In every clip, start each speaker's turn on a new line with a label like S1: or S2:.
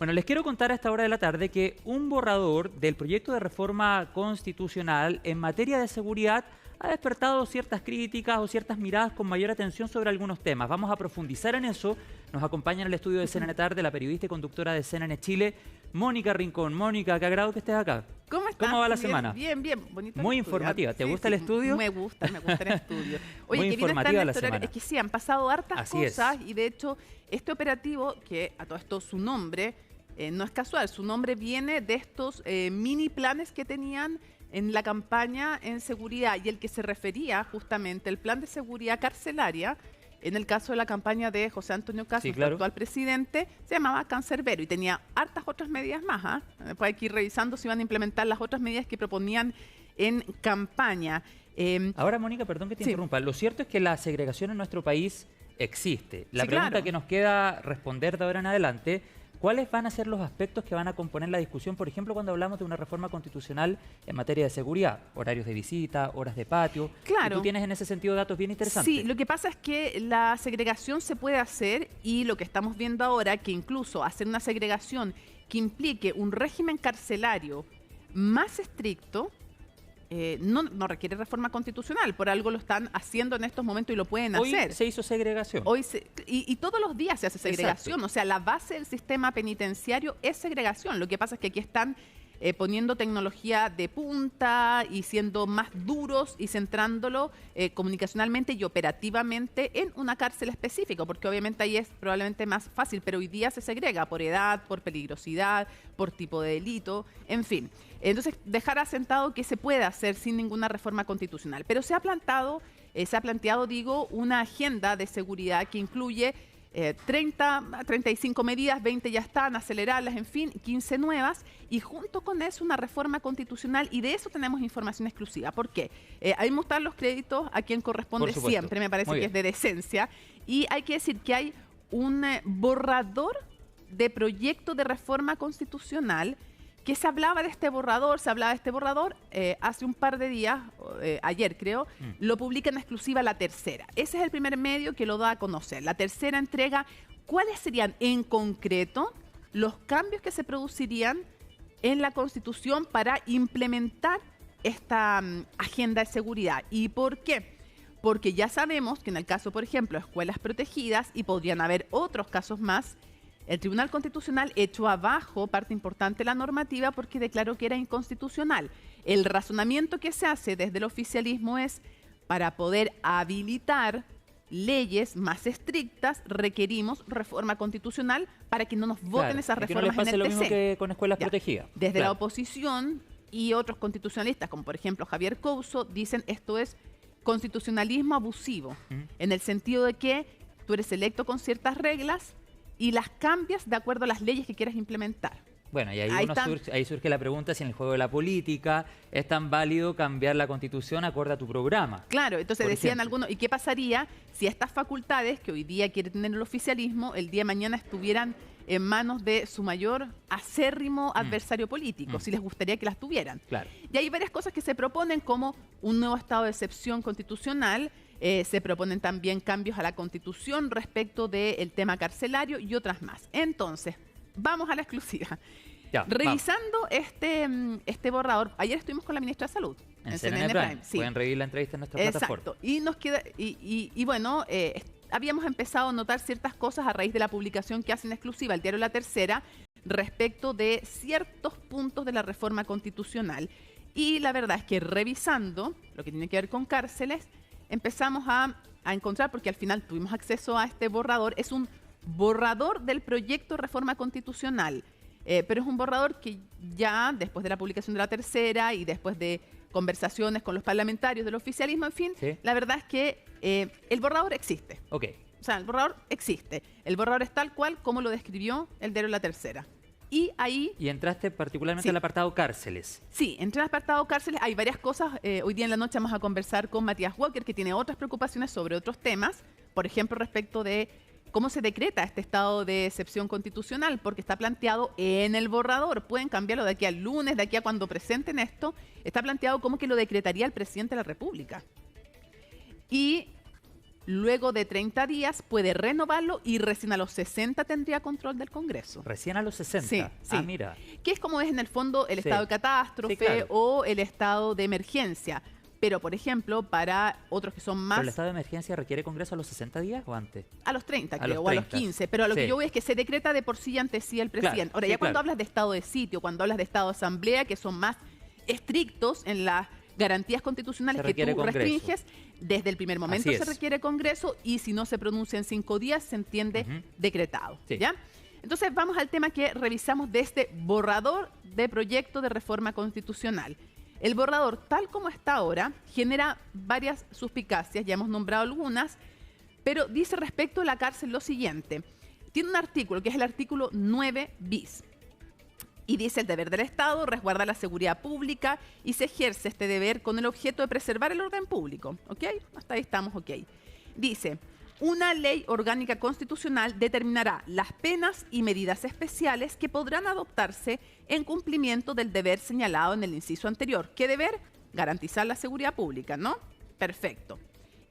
S1: Bueno, les quiero contar a esta hora de la tarde que un borrador del proyecto de reforma constitucional en materia de seguridad ha despertado ciertas críticas o ciertas miradas con mayor atención sobre algunos temas. Vamos a profundizar en eso. Nos acompaña en el estudio de CNN Tarde la periodista y conductora de CNN Chile, Mónica Rincón. Mónica, qué agrado que estés acá.
S2: ¿Cómo estás?
S1: ¿Cómo va la
S2: bien,
S1: semana?
S2: Bien, bien. Bonito
S1: Muy
S2: el estudio.
S1: informativa. ¿Te
S2: Sí,
S1: gusta
S2: sí,
S1: el estudio?
S2: Me gusta el estudio. Oye,
S1: Muy
S2: qué bien está
S1: informativa la
S2: Néstor.
S1: semana.
S2: Es que sí, han pasado hartas
S1: Así
S2: cosas
S1: es.
S2: y de hecho este operativo, que a todo esto su nombre no es casual, su nombre viene de estos mini planes que tenían en la campaña en seguridad y el que se refería justamente el plan de seguridad carcelaria. En el caso de la campaña de José Antonio Cast,
S1: Sí, claro.
S2: actual presidente, se llamaba Cancerbero y tenía hartas otras medidas más. Después hay que ir revisando si van a implementar las otras medidas que proponían en campaña.
S1: Ahora, Mónica, perdón que te
S2: Sí.
S1: interrumpa. Lo cierto es que la segregación en nuestro país existe. La
S2: Sí,
S1: pregunta
S2: claro.
S1: que nos queda responder de ahora en adelante, ¿cuáles van a ser los aspectos que van a componer la discusión, por ejemplo, cuando hablamos de una reforma constitucional en materia de seguridad? Horarios de visita, horas de patio.
S2: Claro.
S1: Y tú tienes en ese sentido datos bien interesantes.
S2: Sí, lo que pasa es que la segregación se puede hacer y lo que estamos viendo ahora, que incluso hacer una segregación que implique un régimen carcelario más estricto, no requiere reforma constitucional. Por algo lo están haciendo en estos momentos y lo pueden
S1: Hoy
S2: hacer.
S1: se hizo segregación.
S2: Y todos los días se hace segregación.
S1: Exacto.
S2: O sea, la base del sistema penitenciario es segregación. Lo que pasa es que aquí están poniendo tecnología de punta y siendo más duros y centrándolo comunicacionalmente y operativamente en una cárcel específica, porque obviamente ahí es probablemente más fácil, pero hoy día se segrega por edad, por peligrosidad, por tipo de delito, en fin. Entonces, dejar asentado que se puede hacer sin ninguna reforma constitucional. Pero se ha planteado, una agenda de seguridad que incluye 35 medidas, 20 ya están, acelerarlas, en fin, 15 nuevas, y junto con eso una reforma constitucional, y de eso tenemos información exclusiva. ¿Por qué? Hay que mostrar los créditos a quien corresponde
S1: Por supuesto.
S2: siempre, me parece
S1: Muy
S2: que
S1: bien.
S2: es de decencia, y hay que decir que hay un borrador de proyecto de reforma constitucional que se hablaba de este borrador, hace un par de días, ayer creo, lo publica en exclusiva La Tercera. Ese es el primer medio que lo da a conocer. La Tercera entrega cuáles serían en concreto los cambios que se producirían en la Constitución para implementar esta agenda de seguridad. ¿Y por qué? Porque ya sabemos que en el caso, por ejemplo, de escuelas protegidas, y podrían haber otros casos más, el Tribunal Constitucional echó abajo parte importante de la normativa porque declaró que era inconstitucional. El razonamiento que se hace desde el oficialismo es, para poder habilitar leyes más estrictas, requerimos reforma constitucional para que no nos voten
S1: Claro,
S2: esas
S1: y que no les
S2: reformas
S1: pase
S2: en
S1: lo
S2: el
S1: mismo
S2: TC.
S1: que con escuelas
S2: Ya.
S1: protegidas.
S2: Desde la
S1: Claro.
S2: oposición y otros constitucionalistas, como por ejemplo Javier Couso, dicen esto es constitucionalismo abusivo, en el sentido de que tú eres electo con ciertas reglas y las cambias de acuerdo a las leyes que quieras implementar.
S1: Bueno, y ahí,
S2: Ahí están.
S1: ahí surge la pregunta si en el juego de la política es tan válido cambiar la Constitución acorde a tu programa.
S2: Claro, entonces
S1: Por
S2: decían
S1: ejemplo.
S2: algunos, ¿y qué pasaría si estas facultades que hoy día quiere tener el oficialismo, el día de mañana estuvieran en manos de su mayor acérrimo adversario político, si les gustaría que las tuvieran?
S1: Claro.
S2: Y hay varias cosas que se proponen, como un nuevo estado de excepción constitucional, se proponen también cambios a la Constitución respecto del tema carcelario y otras más. Entonces, vamos a la exclusiva.
S1: Ya,
S2: Revisando este borrador, ayer estuvimos con la ministra de Salud
S1: En CNN Prime.
S2: sí.
S1: Pueden revivir la entrevista en nuestra plataforma.
S2: Exacto. Y nos queda, y bueno, habíamos empezado a notar ciertas cosas a raíz de la publicación que hace en exclusiva el diario La Tercera respecto de ciertos puntos de la reforma constitucional. Y la verdad es que revisando lo que tiene que ver con cárceles, empezamos a encontrar, porque al final tuvimos acceso a este borrador, es un borrador del proyecto de reforma constitucional. Pero es un borrador que ya después de la publicación de La Tercera y después de conversaciones con los parlamentarios del oficialismo, en fin,
S1: Sí.
S2: la verdad es que el borrador existe.
S1: Ok.
S2: O sea, el borrador existe. El borrador es tal cual como lo describió el diario La Tercera. Y ahí,
S1: Y entraste particularmente
S2: Sí.
S1: al apartado cárceles.
S2: sí, entre el apartado cárceles hay varias cosas. Hoy día en la noche vamos a conversar con Matías Walker, que tiene otras preocupaciones sobre otros temas. Por ejemplo, respecto de cómo se decreta este estado de excepción constitucional, porque está planteado en el borrador. Pueden cambiarlo de aquí al lunes, de aquí a cuando presenten esto. Está planteado como que lo decretaría el presidente de la República. Y Luego de 30 días puede renovarlo y recién a los 60 tendría control del Congreso.
S1: Recién a los 60.
S2: Sí, sí.
S1: Ah, mira.
S2: Que es como es en el fondo el
S1: Sí.
S2: estado de catástrofe,
S1: Sí, claro.
S2: o el estado de emergencia. Pero, por ejemplo, para otros que son más...
S1: ¿Pero el estado de emergencia requiere Congreso a los 60 días o antes?
S2: A los 30,
S1: A
S2: creo,
S1: los
S2: o a los
S1: 30.
S2: 15. Pero a lo que
S1: Sí.
S2: yo voy es que se decreta de por sí ante sí el presidente.
S1: Claro,
S2: Ahora,
S1: sí,
S2: ya cuando
S1: claro.
S2: hablas de estado de sitio, cuando hablas de estado de asamblea, que son más estrictos en las garantías constitucionales
S1: Se
S2: que
S1: requiere
S2: tú
S1: Congreso.
S2: restringes, desde el primer momento
S1: Así
S2: se
S1: es.
S2: requiere Congreso, y si no se pronuncia en 5 días, se entiende
S1: Ujú.
S2: decretado.
S1: Sí.
S2: ¿Ya? Entonces vamos al tema que revisamos de este borrador de proyecto de reforma constitucional. El borrador, tal como está ahora, genera varias suspicacias, ya hemos nombrado algunas, pero dice respecto a la cárcel lo siguiente. Tiene un artículo, que es el artículo 9 bis, y dice: el deber del Estado resguardar la seguridad pública, y se ejerce este deber con el objeto de preservar el orden público. ¿Ok? Hasta ahí estamos, ok. Dice: una ley orgánica constitucional determinará las penas y medidas especiales que podrán adoptarse en cumplimiento del deber señalado en el inciso anterior. ¿Qué deber? Garantizar la seguridad pública, ¿no? Perfecto.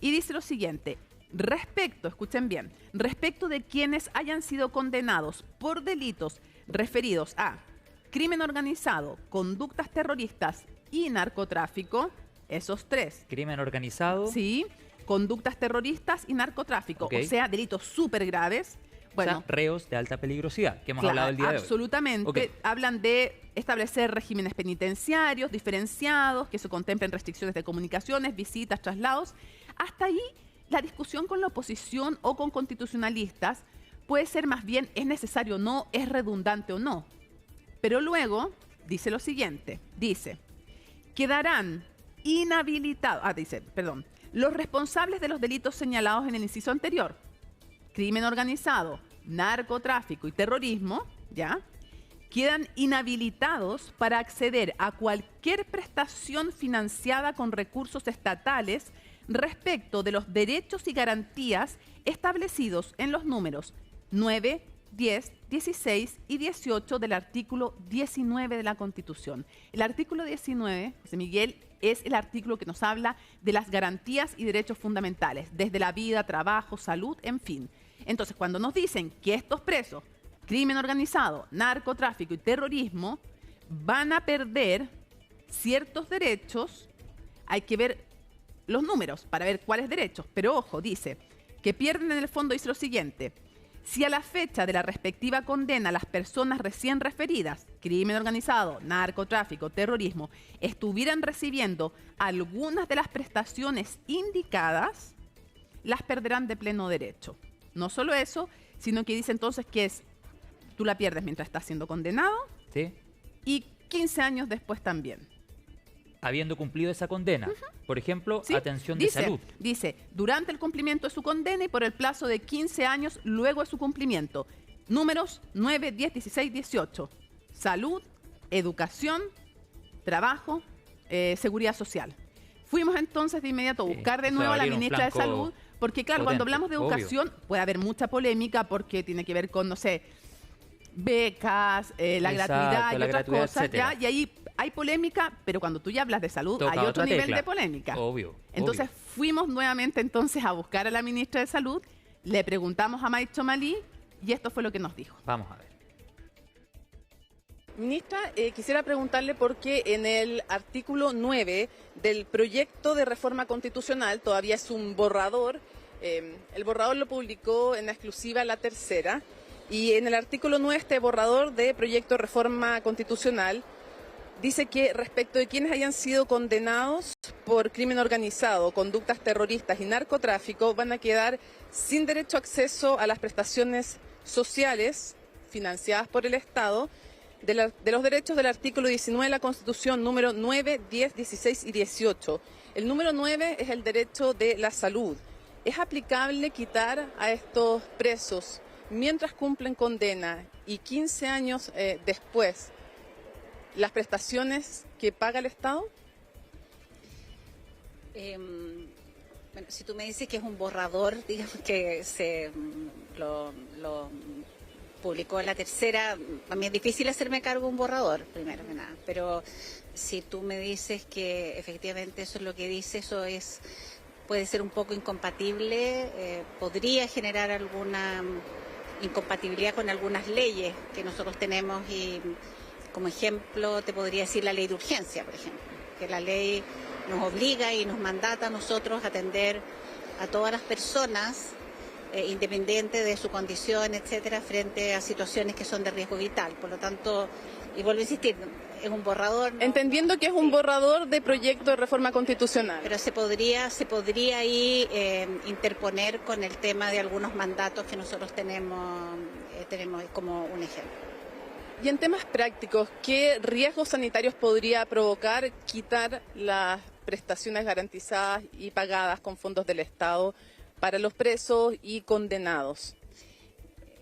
S2: Y dice lo siguiente: respecto, escuchen bien, respecto de quienes hayan sido condenados por delitos referidos a crimen organizado, conductas terroristas y narcotráfico, esos tres,
S1: Crimen organizado.
S2: ¿sí? Conductas terroristas y narcotráfico,
S1: Ok.
S2: o sea, delitos súper graves. Bueno,
S1: O sea, reos de alta peligrosidad, que hemos
S2: claro,
S1: hablado el día de hoy.
S2: absolutamente.
S1: Ok.
S2: Hablan de establecer regímenes penitenciarios diferenciados, que se contemplen restricciones de comunicaciones, visitas, traslados. Hasta ahí la discusión con la oposición o con constitucionalistas puede ser más bien: ¿es necesario o no? ¿Es redundante o no? Pero luego dice lo siguiente, dice: quedarán inhabilitados, los responsables de los delitos señalados en el inciso anterior, crimen organizado, narcotráfico y terrorismo, ¿ya? Quedan inhabilitados para acceder a cualquier prestación financiada con recursos estatales respecto de los derechos y garantías establecidos en los números 9, 10, 16 y 18 del artículo 19 de la Constitución. El artículo 19, José Miguel, es el artículo que nos habla de las garantías y derechos fundamentales, desde la vida, trabajo, salud, en fin. Entonces, cuando nos dicen que estos presos, crimen organizado, narcotráfico y terrorismo, van a perder ciertos derechos, hay que ver los números para ver cuáles derechos. Pero ojo, dice que pierden, en el fondo, dice lo siguiente: si a la fecha de la respectiva condena las personas recién referidas, crimen organizado, narcotráfico, terrorismo, estuvieran recibiendo algunas de las prestaciones indicadas, las perderán de pleno derecho. No solo eso, sino que dice entonces que tú la pierdes mientras estás siendo condenado,
S1: ¿Sí?
S2: y 15 años después también.
S1: Habiendo cumplido esa condena. Por ejemplo,
S2: ¿Sí?
S1: atención de
S2: Dice,
S1: salud.
S2: Dice, durante el cumplimiento de su condena y por el plazo de 15 años luego de su cumplimiento. Números 9, 10, 16, 18. Salud, educación, trabajo, seguridad social. Fuimos entonces de inmediato a
S1: Sí,
S2: buscar de
S1: o sea,
S2: nuevo a la
S1: abrir un
S2: ministra de
S1: flanco
S2: Salud, porque claro, cuando
S1: potente,
S2: hablamos de
S1: obvio.
S2: educación puede haber mucha polémica porque tiene que ver con, no sé, becas, la
S1: Exacto,
S2: gratuidad y
S1: la
S2: otras
S1: gratuidad,
S2: cosas,
S1: etcétera.
S2: ¿ya? Y ahí hay polémica, pero cuando tú ya hablas de salud
S1: Toca
S2: hay otro
S1: otra
S2: nivel
S1: tecla.
S2: de polémica.
S1: Obvio.
S2: Entonces
S1: obvio.
S2: fuimos nuevamente entonces a buscar a la ministra de Salud, le preguntamos a Maicho Malí y esto fue lo que nos dijo.
S1: Vamos a ver.
S3: Ministra, quisiera preguntarle por qué en el artículo 9 del proyecto de reforma constitucional, todavía es un borrador, el borrador lo publicó en exclusiva La Tercera, y en el artículo 9 este borrador de proyecto de reforma constitucional dice que respecto de quienes hayan sido condenados por crimen organizado, conductas terroristas y narcotráfico, van a quedar sin derecho a acceso a las prestaciones sociales financiadas por el Estado, de los derechos del artículo 19 de la Constitución, número 9, 10, 16 y 18. El número 9 es el derecho de la salud. ¿Es aplicable quitar a estos presos mientras cumplen condena y 15 años después las prestaciones que paga el Estado?
S4: Bueno, si tú me dices que es un borrador, digamos que lo publicó La Tercera, a mí es difícil hacerme cargo de un borrador, primero que nada, pero si tú me dices que efectivamente eso es lo que dice, eso es puede ser un poco incompatible, podría generar alguna incompatibilidad con algunas leyes que nosotros tenemos y como ejemplo te podría decir la ley de urgencia, por ejemplo, que la ley nos obliga y nos mandata a nosotros a atender a todas las personas independiente de su condición, etcétera, frente a situaciones que son de riesgo vital. Por lo tanto, y vuelvo a insistir, es un borrador. ¿No?
S3: Entendiendo que es un borrador de proyecto de reforma constitucional.
S4: Pero se podría ahí interponer con el tema de algunos mandatos que nosotros tenemos como un ejemplo.
S3: Y en temas prácticos, ¿qué riesgos sanitarios podría provocar quitar las prestaciones garantizadas y pagadas con fondos del Estado para los presos y condenados?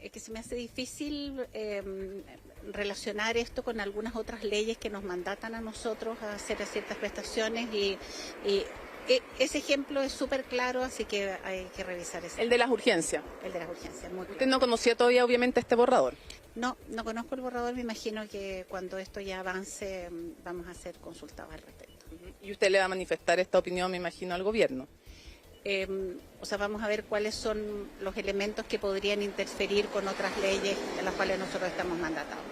S4: Es que se me hace difícil relacionar esto con algunas otras leyes que nos mandatan a nosotros a hacer ciertas prestaciones y ese ejemplo es súper claro, así que hay que revisar ese.
S3: El de las urgencias.
S4: El de las urgencias, muy claro.
S3: Usted no conocía todavía obviamente este borrador.
S4: No conozco el borrador, me imagino que cuando esto ya avance vamos a ser consultados al respecto.
S3: Y usted le va a manifestar esta opinión, me imagino, al gobierno.
S4: O sea, vamos a ver cuáles son los elementos que podrían interferir con otras leyes a las cuales nosotros estamos mandatados.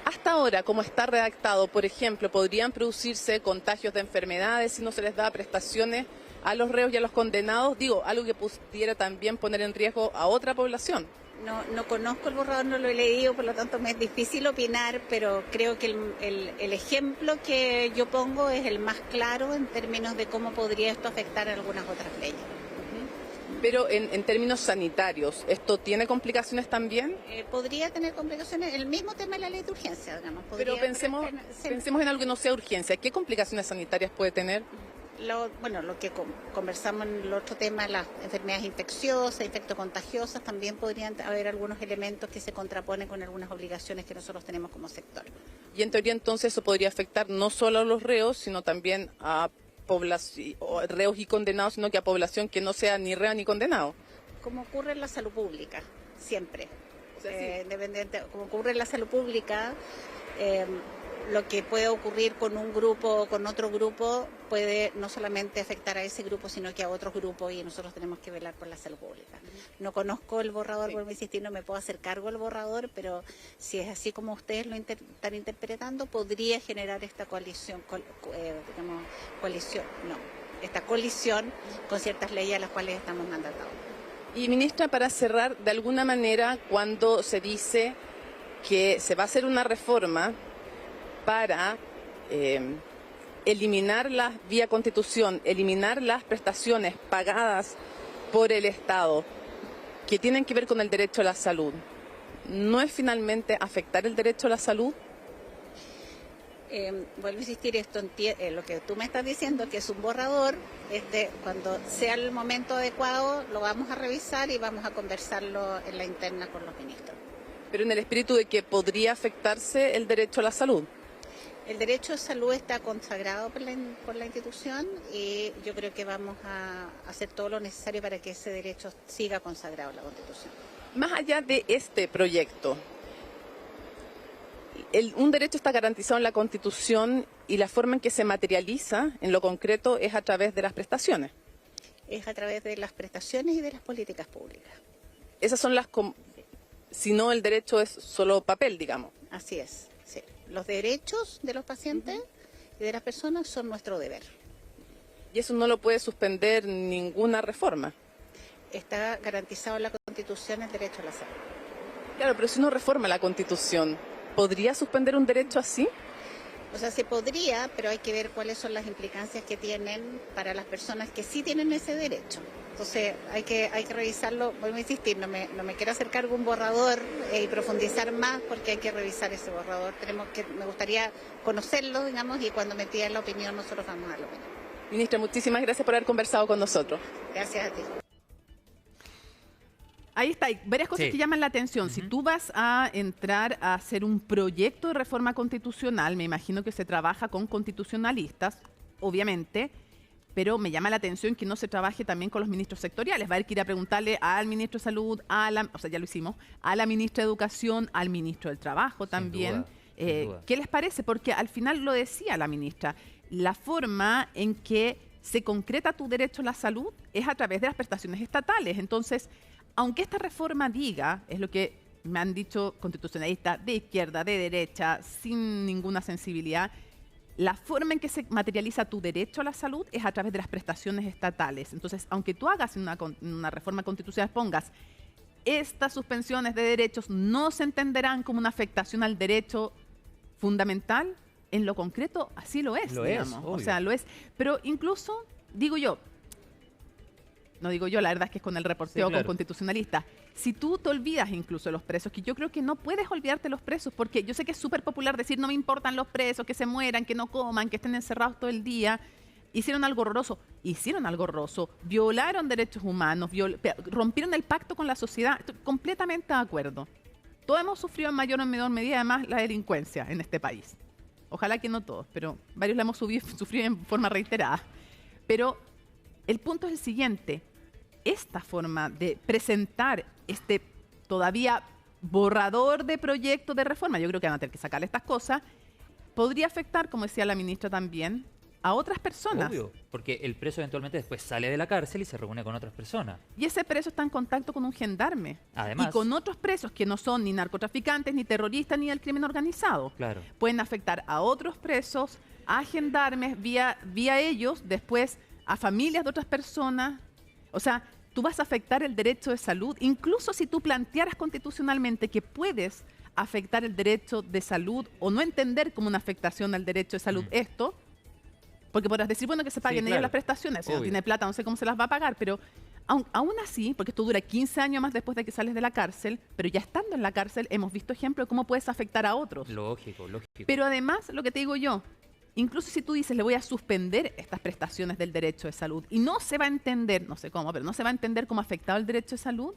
S3: Hasta ahora, como está redactado, por ejemplo, ¿podrían producirse contagios de enfermedades si no se les da prestaciones a los reos y a los condenados? Digo, algo que pudiera también poner en riesgo a otra población.
S4: No conozco el borrador, no lo he leído, por lo tanto me es difícil opinar, pero creo que el ejemplo que yo pongo es el más claro en términos de cómo podría esto afectar a algunas otras leyes.
S3: Pero en términos sanitarios, ¿esto tiene complicaciones también?
S4: Podría tener complicaciones, el mismo tema de la ley de urgencia, digamos.
S3: Pero pensemos en algo que no sea urgencia. ¿Qué complicaciones sanitarias puede tener?
S4: Lo que conversamos en el otro tema, las enfermedades infecciosas, infectocontagiosas, también podrían haber algunos elementos que se contraponen con algunas obligaciones que nosotros tenemos como sector.
S3: Y en teoría entonces eso podría afectar no solo a los reos, sino también a reos y condenados, sino que a población que no sea ni reo ni condenado.
S4: Como ocurre en la salud pública, siempre.
S3: O sea, sí.
S4: Independiente, como ocurre en la salud pública, lo que puede ocurrir con un grupo o con otro grupo puede no solamente afectar a ese grupo, sino que a otros grupos y nosotros tenemos que velar por la salud pública. No conozco el borrador, por insistir, no me puedo hacer cargo del borrador, pero si es así como ustedes lo están interpretando, podría generar esta colisión con ciertas leyes a las cuales estamos mandatados.
S3: Y ministra, para cerrar, de alguna manera, cuando se dice que se va a hacer una reforma para eliminar vía Constitución, eliminar las prestaciones pagadas por el Estado que tienen que ver con el derecho a la salud, ¿no es finalmente afectar el derecho a la salud?
S4: Vuelvo a insistir, lo que tú me estás diciendo, que es un borrador, cuando sea el momento adecuado lo vamos a revisar y vamos a conversarlo en la interna con los ministros.
S3: Pero en el espíritu de que podría afectarse el derecho a la salud.
S4: El derecho a salud está consagrado por la institución y yo creo que vamos a hacer todo lo necesario para que ese derecho siga consagrado en la Constitución.
S3: Más allá de este proyecto, un derecho está garantizado en la Constitución y la forma en que se materializa en lo concreto es a través de las prestaciones.
S4: Es a través de las prestaciones y de las políticas públicas.
S3: Esas son si no el derecho es solo papel, digamos.
S4: Así es. Sí. Los derechos de los pacientes y de las personas son nuestro deber.
S3: Y eso no lo puede suspender ninguna reforma.
S4: Está garantizado en la Constitución el derecho a la salud.
S3: Claro, pero si uno reforma la Constitución, ¿podría suspender un derecho así?
S4: O sea, se podría, pero hay que ver cuáles son las implicancias que tienen para las personas que sí tienen ese derecho. Entonces hay que revisarlo, voy a insistir, no me quiero hacer cargo de un borrador y profundizar más porque hay que revisar ese borrador. Me gustaría conocerlo, digamos, y cuando me pidan la opinión nosotros vamos a la opinión.
S3: Ministra, muchísimas gracias por haber conversado con nosotros.
S4: Gracias a ti.
S2: Ahí está, hay varias cosas que llaman la atención. Si tú vas a entrar a hacer un proyecto de reforma constitucional, me imagino que se trabaja con constitucionalistas, obviamente, pero me llama la atención que no se trabaje también con los ministros sectoriales. Va a haber que ir a preguntarle al ministro de Salud, o sea, ya lo hicimos, a la ministra de Educación, al ministro del Trabajo también. Sin duda. ¿Qué les parece? Porque al final lo decía la ministra, la forma en que se concreta tu derecho a la salud es a través de las prestaciones estatales. Entonces, aunque esta reforma diga, es lo que me han dicho constitucionalistas de izquierda, de derecha, sin ninguna sensibilidad, la forma en que se materializa tu derecho a la salud es a través de las prestaciones estatales. Entonces, aunque tú hagas una reforma constitucional, pongas estas suspensiones de derechos no se entenderán como una afectación al derecho fundamental, en lo concreto así lo es, digamos. O sea, lo es. Pero incluso, digo yo, no digo yo, la verdad es que es con el reporteo, con constitucionalistas. Si tú te olvidas incluso de los presos, que yo creo que no puedes olvidarte de los presos, porque yo sé que es súper popular decir no me importan los presos, que se mueran, que no coman, que estén encerrados todo el día. Hicieron algo horroroso, violaron derechos humanos, rompieron el pacto con la sociedad. Estoy completamente de acuerdo. Todos hemos sufrido en mayor o menor medida, además, la delincuencia en este país. Ojalá que no todos, pero varios la hemos sufrido en forma reiterada. Pero el punto es el siguiente. Esta forma de presentar este todavía borrador de proyecto de reforma, yo creo que van a tener que sacarle estas cosas, podría afectar, como decía la ministra también, a otras personas.
S1: Obvio, porque el preso eventualmente después sale de la cárcel y se reúne con otras personas.
S2: Y ese preso está en contacto con un gendarme.
S1: Además.
S2: Y con otros presos que no son ni narcotraficantes, ni terroristas, ni del crimen organizado.
S1: Claro.
S2: Pueden afectar a otros presos, a gendarmes, vía ellos, después a familias de otras personas. O sea, tú vas a afectar el derecho de salud, incluso si tú plantearas constitucionalmente que puedes afectar el derecho de salud o no entender como una afectación al derecho de salud esto, porque podrás decir, bueno, que se paguen ellos las prestaciones, si no tiene plata no sé cómo se las va a pagar, pero aún así, porque esto dura 15 años más después de que sales de la cárcel, pero ya estando en la cárcel hemos visto ejemplos de cómo puedes afectar a otros.
S1: Lógico.
S2: Pero además, lo que te digo yo, incluso si tú dices, le voy a suspender estas prestaciones del derecho de salud y no se va a entender, no sé cómo, pero no se va a entender cómo ha afectado el derecho de salud,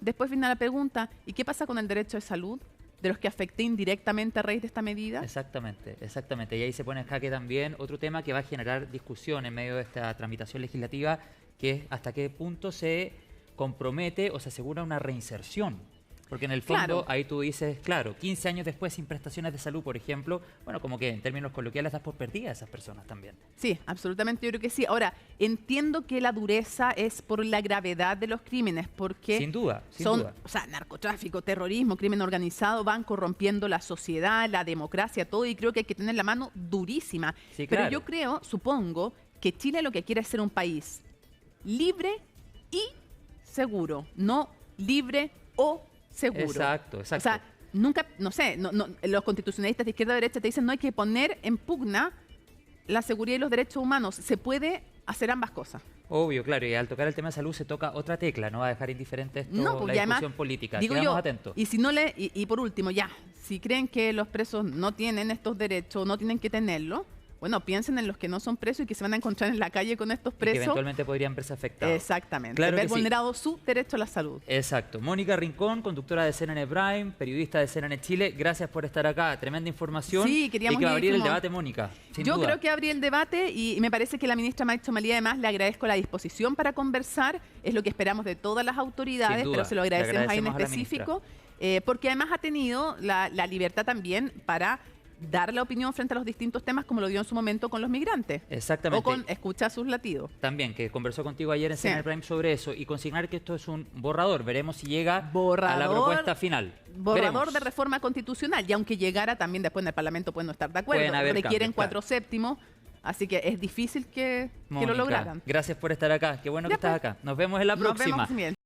S2: después viene la pregunta, ¿y qué pasa con el derecho de salud de los que afecté indirectamente a raíz de esta medida?
S1: Exactamente. Y ahí se pone en jaque también otro tema que va a generar discusión en medio de esta tramitación legislativa, que es hasta qué punto se compromete o se asegura una reinserción. Porque en el fondo, ahí tú dices, claro, 15 años después sin prestaciones de salud, por ejemplo, bueno, como que en términos coloquiales das por perdida a esas personas también.
S2: Sí, absolutamente, yo creo que sí. Ahora, entiendo que la dureza es por la gravedad de los crímenes, porque
S1: sin duda.
S2: O sea, narcotráfico, terrorismo, crimen organizado van corrompiendo la sociedad, la democracia, todo, y creo que hay que tener la mano durísima.
S1: Sí,
S2: pero
S1: claro.
S2: yo creo, supongo, que Chile lo que quiere es ser un país libre y seguro, no libre o seguro.
S1: Exacto.
S2: O sea, nunca, no sé, los constitucionalistas de izquierda a derecha te dicen no hay que poner en pugna la seguridad y los derechos humanos. Se puede hacer ambas cosas.
S1: Obvio, claro, y al tocar el tema de salud se toca otra tecla, no va a dejar indiferente esto,
S2: No, porque
S1: la
S2: además,
S1: discusión política.
S2: digo
S1: Quedamos
S2: yo,
S1: atentos.
S2: y si no y por último, ya, si creen que los presos no tienen estos derechos, no tienen que tenerlo, bueno, piensen en los que no son presos y que se van a encontrar en la calle con estos
S1: Y
S2: presos.
S1: que eventualmente podrían verse afectados.
S2: Exactamente.
S1: Claro
S2: Ver
S1: que sí.
S2: vulnerado su derecho a la salud.
S1: Exacto. Mónica Rincón, conductora de CNN Prime, periodista de CNN Chile, gracias por estar acá. Tremenda información.
S2: Sí, queríamos
S1: Hay que
S2: ir
S1: abrir el
S2: como-
S1: debate, Mónica. Sin
S2: Yo
S1: duda.
S2: creo que abrí el debate y me parece que la ministra Maicho Malía, además, le agradezco la disposición para conversar. Es lo que esperamos de todas las autoridades,
S1: Sin duda.
S2: pero se lo
S1: Le
S2: agradecemos ahí en
S1: agradecemos a la
S2: específico, porque además ha tenido la libertad también para dar la opinión frente a los distintos temas, como lo dio en su momento con los migrantes.
S1: Exactamente.
S2: O con escucha sus latidos.
S1: También, que conversó contigo ayer en
S2: Sí.
S1: CNN Prime sobre eso y consignar que esto es un borrador. Veremos si llega a la
S2: Borrador-
S1: propuesta final.
S2: Borrador
S1: Veremos.
S2: de reforma constitucional, y aunque llegara también después en el Parlamento pueden no estar de acuerdo,
S1: Pueden haber
S2: requieren
S1: cambios, claro.
S2: 4/7, así que es difícil que lo
S1: Mónica,
S2: lograran.
S1: gracias por estar acá. Qué bueno que
S2: Ya,
S1: estás
S2: pues.
S1: acá. Nos vemos en la
S2: Nos
S1: próxima.
S2: vemos bien.